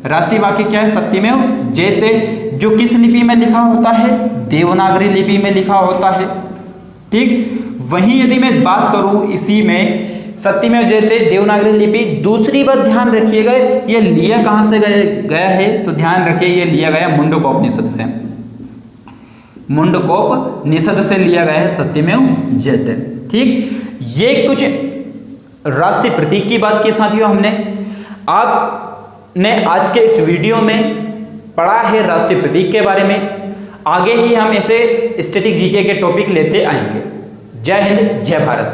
राष्ट्रीय वाक्य क्या है? सत्यमेव जयते। जो किस लिपि में लिखा होता है? देवनागरी लिपि में लिखा होता है। ठीक, वहीं यदि मैं बात करूं इसी में सत्यमेव जयते देवनागरी लिपि, दूसरी बात ध्यान रखिएगा ये लिया कहां से गया है, तो ध्यान रखिए ये लिया गया मुंडकोपनिषद से। मुंडकोपनिषद से लिया गया है सत्यमेव जयते। ठीक, ये कुछ राष्ट्रीय प्रतीक की बात की साथियों हमने। आपने आज के इस वीडियो में पढ़ा है राष्ट्रीय प्रतीक के बारे में। आगे ही हम ऐसे स्टैटिक जीके के टॉपिक लेते आएंगे। जय हिंद, जय भारत।